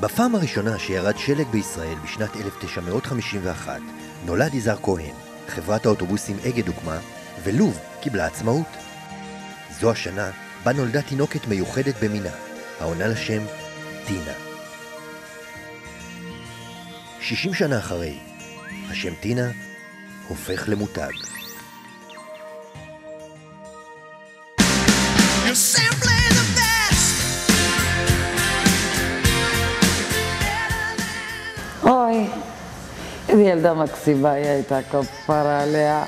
בפעם הראשונה שירד שלג בישראל בשנת 1951, נולד יזהר כהן, חברת האוטובוסים אגד הוקמה, ולוב קיבלה עצמאות. זו השנה בה נולדה תינוקת מיוחדת במינה, העונה לשם טינה. 60 שנה אחרי, השם טינה הופך למותג. אוי, איזה ילדה מקסימה היא הייתה, כפרה עליה.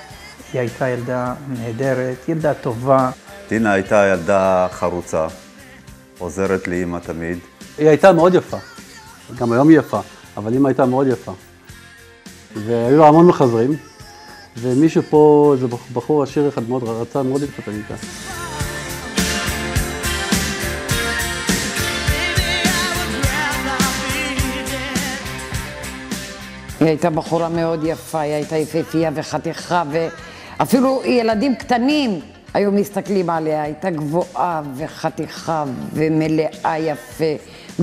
היא הייתה ילדה נהדרת, ילדה טובה. טינה הייתה ילדה חרוצה, עוזרת לאמא תמיד. היא הייתה מאוד יפה, גם היום היא יפה, אבל אמא הייתה מאוד יפה. והיו המון מחזרים, ומישהו פה, זה בחור עשיר אחד מאוד רצה מאוד להתחתן איתה. היא הייתה בחורה מאוד יפה, היא הייתה יפהפייה וחתיכה, ואפילו ילדים קטנים היו מסתכלים עליה. הייתה גבוהה וחתיכה ומלאה יפה,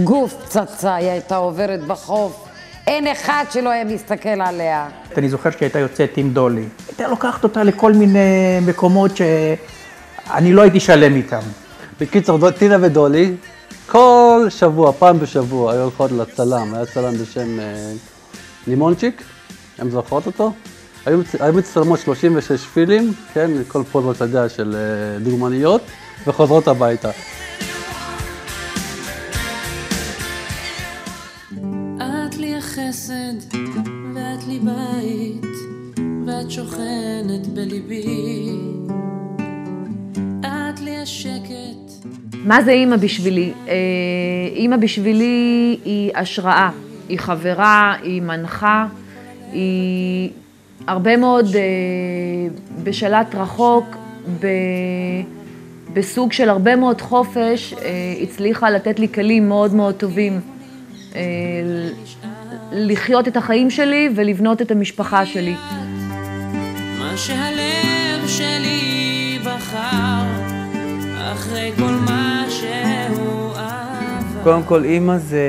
גוף פצצה, היא הייתה עוברת בחוף, אין אחד שלא היה מסתכל עליה. אני זוכר שהיא הייתה יוצאת עם דולי. הייתה לוקחת אותה לכל מיני מקומות שאני לא הייתי שלם איתם. בקיצור, טינה ודולי, כל שבוע, פעם בשבוע, היו הולכות לצלם, היה צלם בשם לימונצ'יק, הם זוכרות אותו. היו מצטלמות 36 פילים, כן, כל פוזות, אתה יודע, של דוגמניות, וחוזרות הביתה. את לי החסד, ואת לי בית, ואת שוכנת בליבי. את לי השקט. מה זה אמא בשבילי? אמא בשבילי היא השראה, היא חברה, היא מנחה, היא הרבה מאוד בשלט רחוק, בסוג של הרבה מאוד חופש, הצליחה לתת לי כלים מאוד מאוד טובים לחיות את החיים שלי ולבנות את המשפחה שלי. מה שהלב שלי בחר, אחרי כל מה שהוא עבר. קודם כל, אמא זה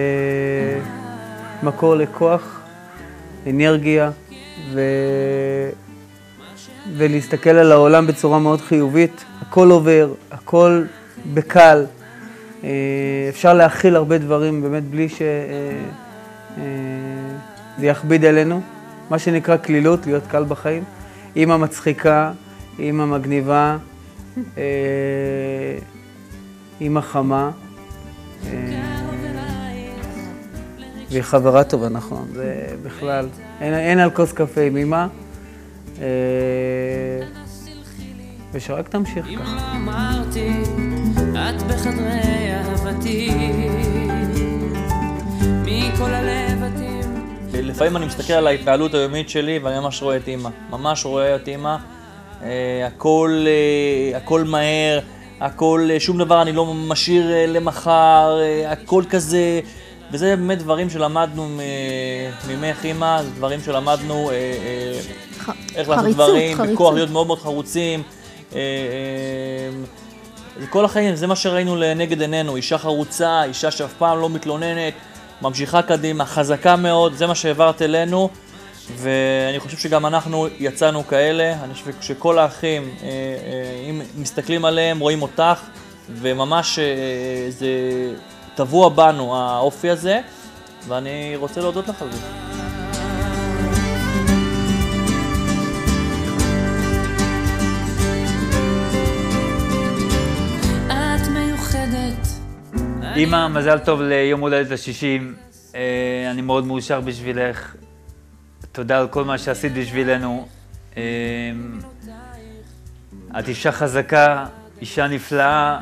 מקור לכוח, אנרגיה, ולהסתכל על העולם בצורה מאוד חיובית. הכל עובר, הכל בקל. אפשר להכיל הרבה דברים באמת בלי שזה יכביד עלינו. מה שנקרא כלילות, להיות קל בחיים. אמא מצחיקה, אמא מגניבה, אמא חמה. והיא חברה טובה, נכון, זה בכלל, אין על כוס קפה עם אמא, ושרק תמשיך ככה. אם לא אמרתי, את בחדרי אהבתי, מכל הלבטים. לפעמים אני מסתכל על ההתנהלות היומית שלי ואני ממש רואה את אמא, ממש רואה את אמא, הכל מהר, שום דבר אני לא משאיר למחר, הכל כזה, וזה באמת דברים שלמדנו ממך אמא, דברים שלמדנו איך לעשות דברים, בכוח להיות מאוד מאוד חרוצים. כל החיים, זה מה שראינו לנגד עינינו, אישה חרוצה, אישה שאף פעם לא מתלוננת, ממשיכה קדימה, חזקה מאוד, זה מה שהעברת אלינו, ואני חושב שגם אנחנו יצאנו כאלה. אני חושב שכל האחים, אם מסתכלים עליהם, רואים אותך, וממש זה טבוע בנו האופי הזה, ואני רוצה להודות לך על זה. את מיוחדת. אמא, מזל טוב ליום הולדת ה-60. אני מאוד מאושר בשבילך. תודה על כל מה שעשית בשבילנו. את אישה חזקה, אישה נפלאה,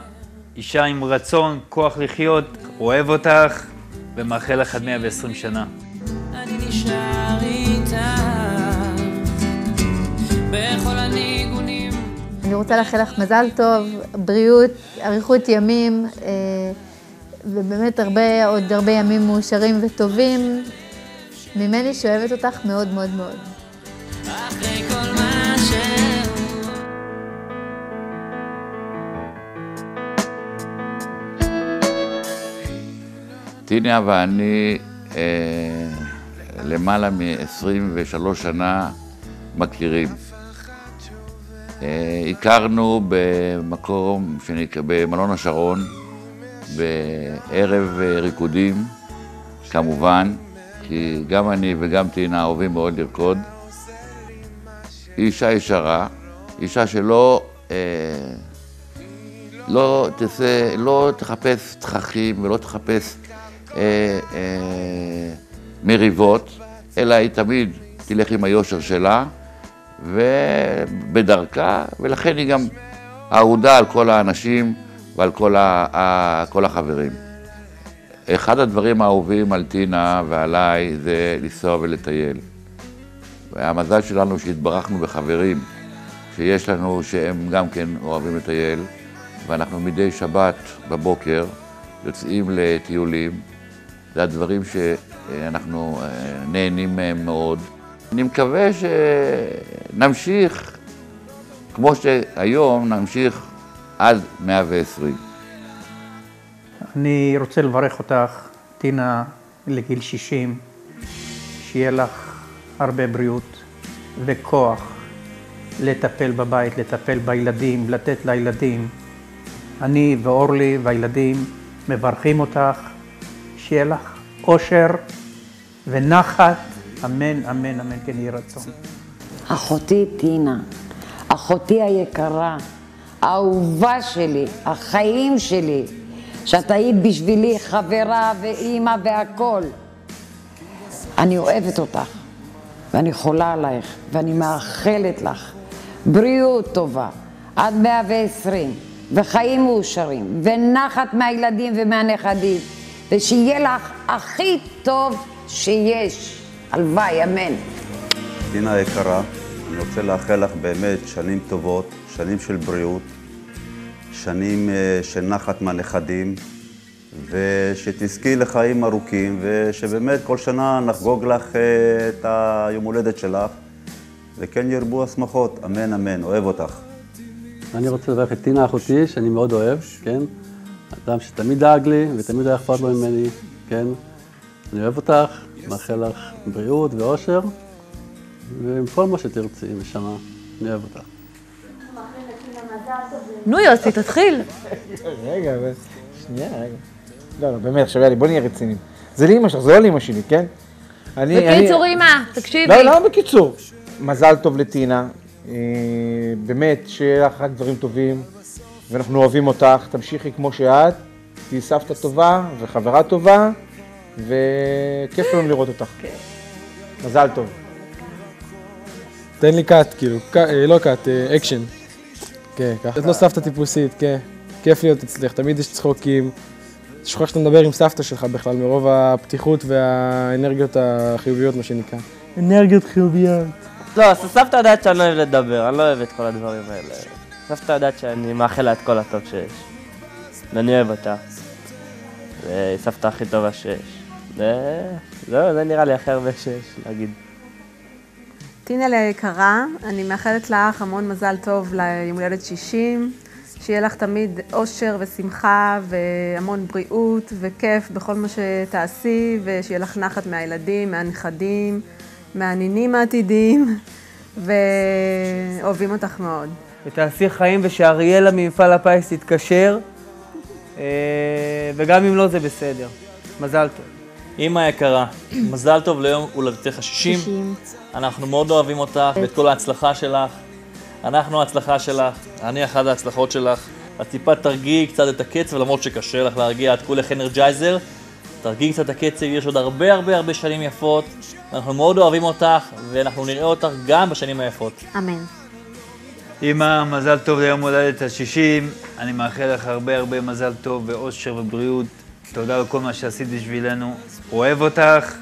אישה עם רצון, כוח לחיות. אוהב אותך ומאחל לך עד 120 שנה. אני נשאר איתך בכל הניגונים. אני רוצה לאחל לך מזל טוב, בריאות, אריכות ימים, ובאמת עוד הרבה ימים מאושרים וטובים. ממני שאוהבת אותך מאוד מאוד מאוד. אחרי כל מה טינה ואני למעלה מ-23 שנה מכירים. הכרנו במקום שנקרא במלון השרון, בערב ריקודים, כמובן, כי גם אני וגם טינה אוהבים מאוד לרקוד. היא אישה ישרה, אישה שלא לא תחפש תככים ולא תחפש מריבות, אלא היא תמיד תלך עם היושר שלה ובדרכה, ולכן היא גם אהודה על כל האנשים ועל כל החברים. אחד הדברים האהובים על טינה ועליי זה לנסוע ולטייל. והמזל שלנו שהתברכנו בחברים שיש לנו שהם גם כן אוהבים לטייל, ואנחנו מדי שבת בבוקר יוצאים לטיולים. זה הדברים שאנחנו נהנים מהם מאוד. אני מקווה שנמשיך, כמו שהיום נמשיך עד 120. אני רוצה לברך אותך, טינה, לגיל 60, שיהיה לך הרבה בריאות וכוח לטפל בבית, לטפל בילדים, לתת לילדים. אני ואורלי והילדים מברכים אותך, שיהיה לך אושר ונחת, אמן, אמן, אמן, כן יהי רצון. אחותי טינה, אחותי היקרה, האהובה שלי, החיים שלי, שאת היית בשבילי חברה ואימא והכל. אני אוהבת אותך, ואני חולה עלייך, ואני מאחלת לך בריאות טובה, עד 120, וחיים מאושרים, ונחת מהילדים ומהנכדים, ושיהיה לך הכי טוב שיש. הלוואי, אמן. טינה היקרה, אני רוצה לאחל לך באמת שנים טובות, שנים של בריאות, שנים של נחת מהנכדים, ושתזכי לחיים ארוכים, ושבאמת כל שנה נחגוג לך את היום הולדת שלך, וכן ירבו השמחות, אמן אמן, אוהב אותך. אני רוצה לברך את טינה אחותי, שאני מאוד אוהב, כן? אדם שתמיד דאג לי ותמיד היה אכפת לו ממני, כן? אני אוהב אותך, מאחל לך בריאות ואושר, ועם כל מה שתרצי, נשמה, אני אוהב אותך. נו יוסי, תתחיל. רגע, שנייה, רגע. לא, באמת, עכשיו יאללה, בוא נהיה רציניים. זה לאמא שלך, זה לא לאמא שלי, כן? בקיצור, אמא, תקשיבי. לא, לא בקיצור. מזל טוב לטינה. באמת, שיהיה לך רק דברים טובים, ואנחנו אוהבים אותך. תמשיכי כמו שאת, תהיי סבתא טובה וחברה טובה, וכיף לנו לראות אותך. מזל טוב. תן לי קאט, כאילו, לא קאט, אקשן. כן, ככה. את לא סבתא טיפוסית, כן. כיף להיות אצלך, תמיד יש צחוקים. שוכח שאתה מדבר עם סבתא שלך בכלל, מרוב הפתיחות והאנרגיות החיוביות, מה שנקרא. אנרגיות חיוביות. לא, סבתא יודעת שאני לא אוהב לדבר, אני לא אוהב את כל הדברים האלה. סבתא יודעת שאני מאחל לה את כל הטוב שיש. ואני אוהב אותה. והיא סבתא הכי טובה שיש. זהו, זה נראה לי הכי הרבה שיש, להגיד. טינה ליקרה, אני מאחלת לך המון מזל טוב ליום הולדת 60, שיהיה לך תמיד אושר ושמחה והמון בריאות וכיף בכל מה שתעשי, ושיהיה לך נחת מהילדים, מהנכדים, מהנינים העתידיים, ואוהבים אותך מאוד. ותעשי חיים ושאריאלה ממפעל הפיס תתקשר, וגם אם לא זה בסדר. מזל טוב. אמא יקרה, מזל טוב ליום הולדתך ה-60. אנחנו מאוד אוהבים אותך ואת כל ההצלחה שלך. אנחנו ההצלחה שלך, אני אחת ההצלחות שלך. את טיפה תרגיעי קצת את הקצב, למרות שקשה לך להרגיע, את כולך אנרג'ייזר. תרגיעי קצת את הקצב, יש עוד הרבה שנים יפות. אנחנו מאוד אוהבים אותך, ואנחנו נראה אותך גם בשנים היפות. אמן. אמא, מזל טוב ליום הולדת ה-60. אני מאחל לך הרבה מזל טוב ואושר ובריאות. תודה על כל מה שעשית בשבילנו. אוהב אותך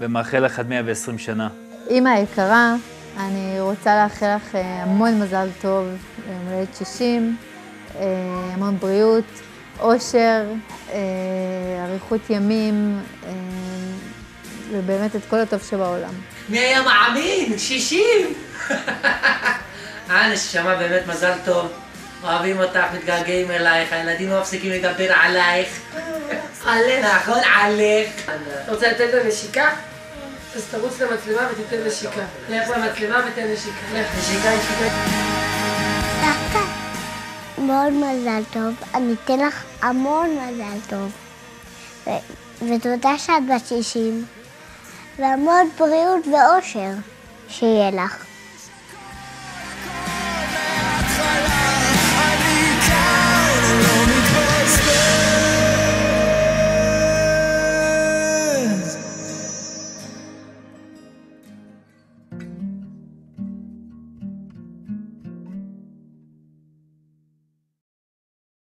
ומאחל לך עד 120 שנה. אמא היקרה, אני רוצה לאחל לך המון מזל טוב ליום הולדת 60, המון בריאות, אושר, אריכות ימים, ובאמת את כל הטוב שבעולם. מי היה מאמין? 60! נשמה, באמת מזל טוב. אוהבים אותך, מתגעגעים אלייך, הילדים לא מפסיקים לדבר עלייך. עליך. נכון, עליך. אתה רוצה לתת לה נשיקה? אז תרוץ למצלמה ותיתן נשיקה. לך למצלמה ותן נשיקה. לך, נשיקה, נשיקה. סבתא, מאוד מזל טוב. אני אתן לך המון מזל טוב. ותודה שאת בת 60. והמון בריאות ואושר שיהיה לך.